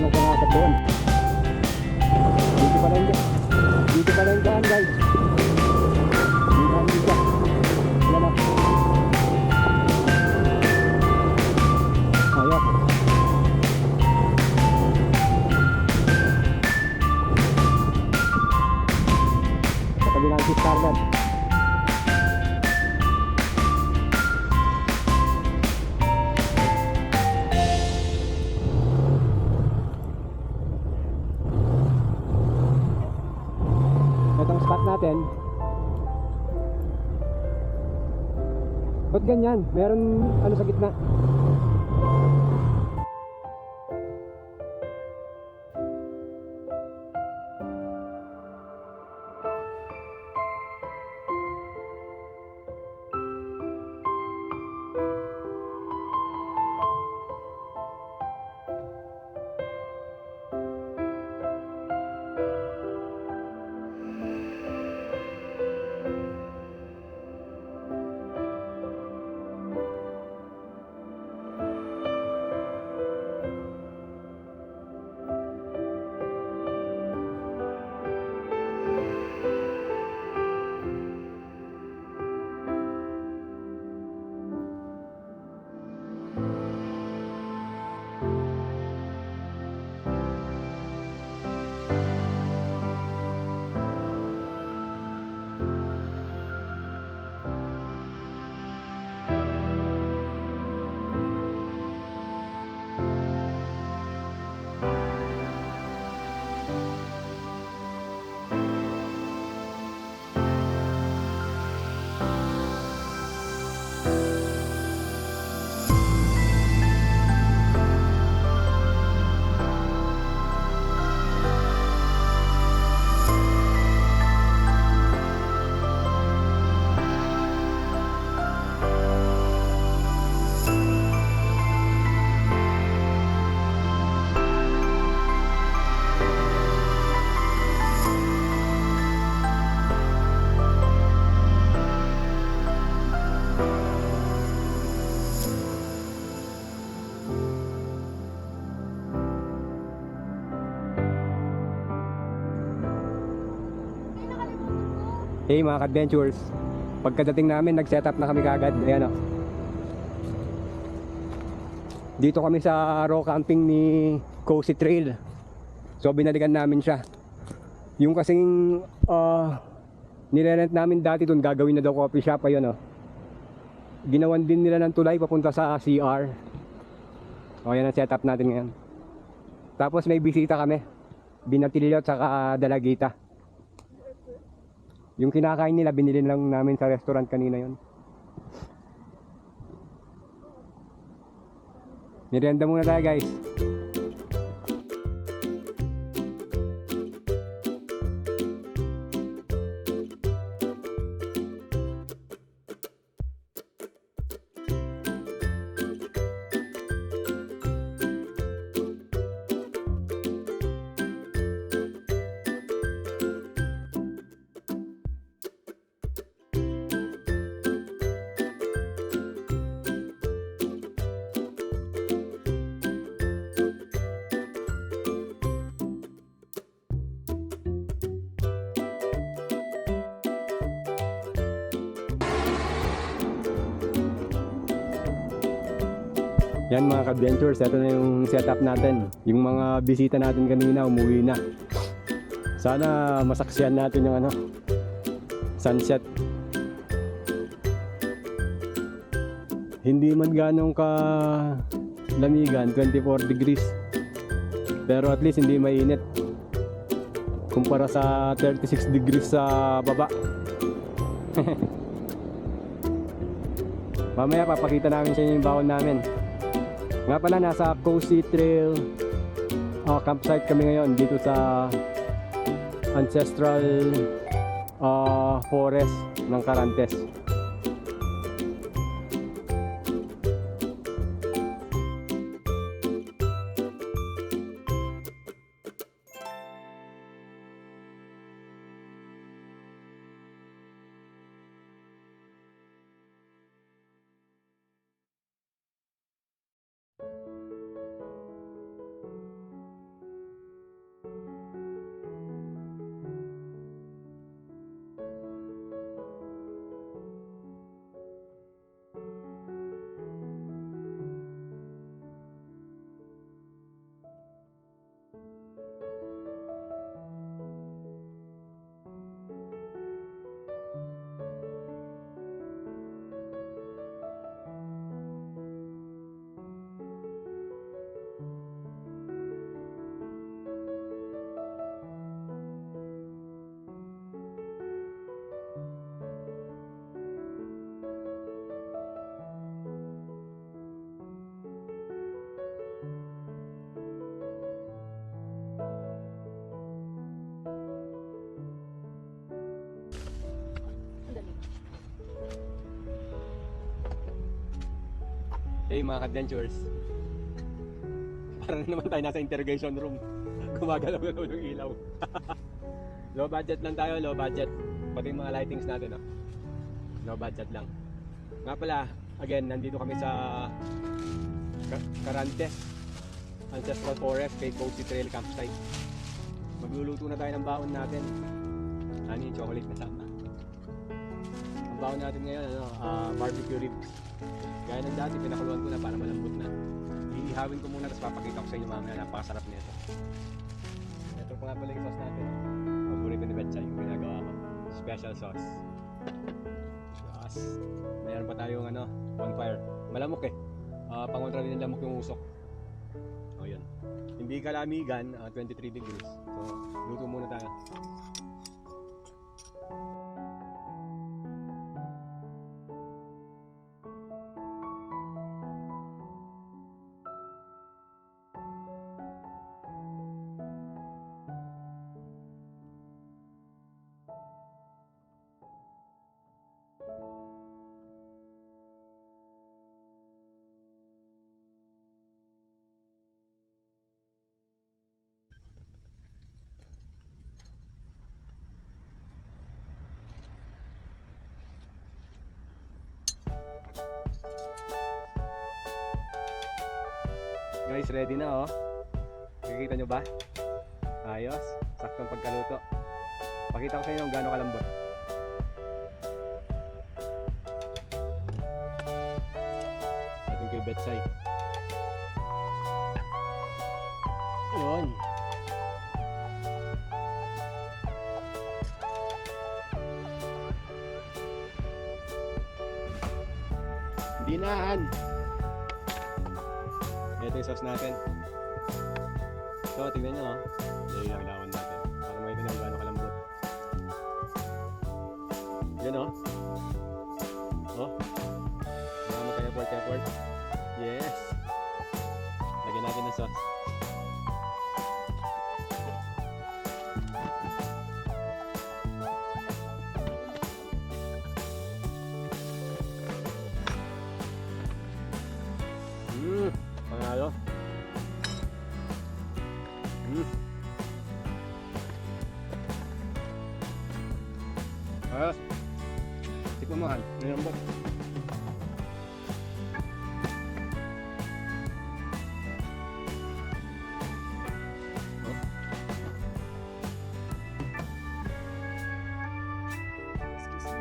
nung pangakat doon. Dito pala yung daan guys. Dito. Yan o. Ayok. Sa kabilang si Scarlett. Itong spot natin. Ba't ganyan? Meron ano sa gitna? Hey mga ka-adventures, pagkadating namin nag-setup na kami kagad. Ayan o. Dito kami sa raw camping ni Cozy Trail. So binalikan namin siya. Yung kasing nirerent namin dati dun, gagawin na daw coffee shop. Ayun o. Ginawan din nila ng tulay papunta sa CR. O yan ang setup natin ngayon. Tapos may bisita kami, Binatilyo at saka Dalagita. Yung kinakain nila, binili lang namin sa restaurant kanina yon. Merienda muna tayo guys. Yan mga ka-adventures, ito na yung setup natin. Yung mga bisita natin kanina umuwi na. Sana masaksiyan natin yung sunset. Hindi man ganong ka lamigan, 24 degrees. Pero at least hindi mainit kumpara sa 36 degrees sa baba. Mamaya papakita namin sa inyo yung baon namin. Nga pala, nasa Cozy Trail campsite kami ngayon dito sa ancestral forest ng Carantes. Hey mga adventures. Parang naman tayo nasa interrogation room. Gumagalaw-galaw yung ilaw. Low budget lang tayo, low budget. Pati yung mga lightings natin, oh. Low budget lang. Nga pala, again, nandito kami sa Carantes Ancestral Forest kay Cozy Trail Campsite. Magluluto na tayo ng baon natin. Ano yung chocolate na sama. Ang baon natin ngayon, barbecue ribs. Gaya ng dati, pinakuluan ko na para malambot na. Ihawin ko muna, tapos papakita ko sa inyo mamaya. Napakasarap nito. Ito pa nga pala yung sauce natin. Paborito ni Betcha yung ginagawa ko. Special sauce. Mayroon pa tayong bonfire. Malamok eh. Pangontra din ng lamok yung usok. O yun. Hindi kalamigan, 23 degrees. So, luto muna tayo. Guys, ready na oh. Nakikita nyo ba? Ayos. Saktong pagkaluto. Pakita ko sa inyo kung gaano kalambot. Ating kay Betsay. Yun. Dinahan. Ito yung sauce natin. So, tingnan nyo, Lagyan lang lawan natin. Para makita nyo gaano kalambot. Yan Marami tayo effort. Yes. Lagyan natin ng sauce. Panalo. Ayos. Tikman mo, Han. Nilambot.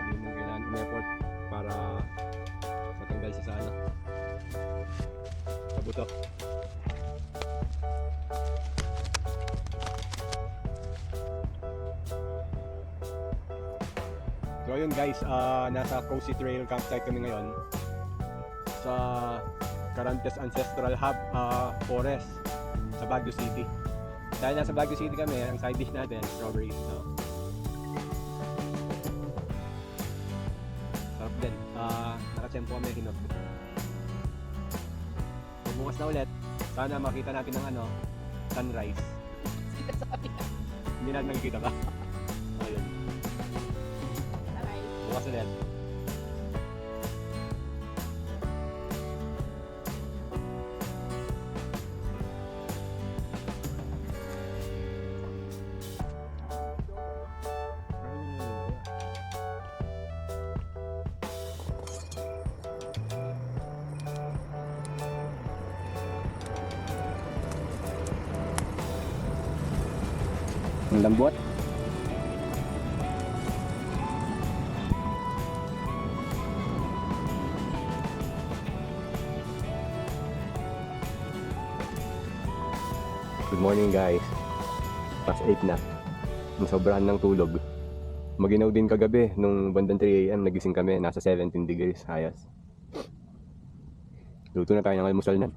Hindi mo kailangan effort para matanggal siya sa buto. So ayun guys, nasa Cozy Trail Campsite kami ngayon sa Carantes Ancestral Hub Forest sa Baguio City. Dahil nasa Baguio City kami, ang side dish natin, strawberry. Sarap din. Nakatempo kami hinot. Bukas na ulit, sana makita natin ng sunrise. Hindi natin nakikita ba? Ayun. Bukas ulit. Ang lambot. Good morning guys. Past 8 na. Sobrahan ng tulog. Maginaw din kagabi nung bandang 3 AM nagising kami, nasa 17 degrees. Ayos. Luto na tayo ng almusal na.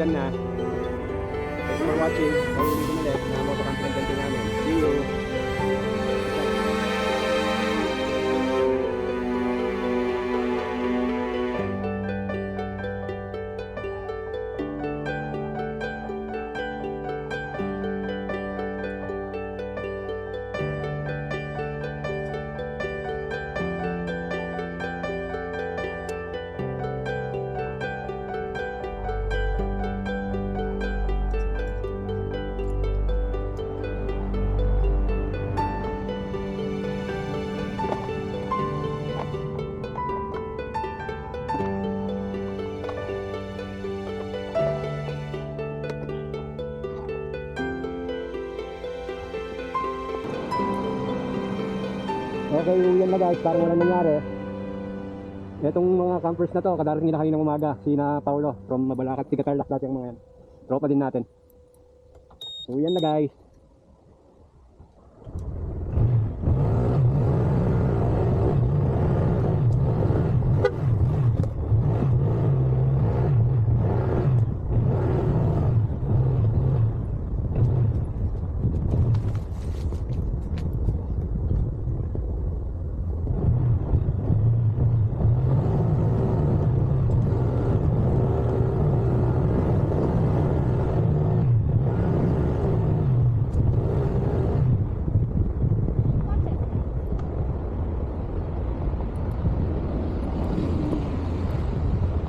dyan na. Thanks for watching. Paulitin ulit na motocamp content namin. See you! Okay, uwian na guys, parang walang nangyari. Itong mga campers na to, kadarating nila kayo ng umaga. Sina Paulo from Mabalacat, Tiga Tarlac dati ang mga yan. Tropa din natin. Uwian na guys.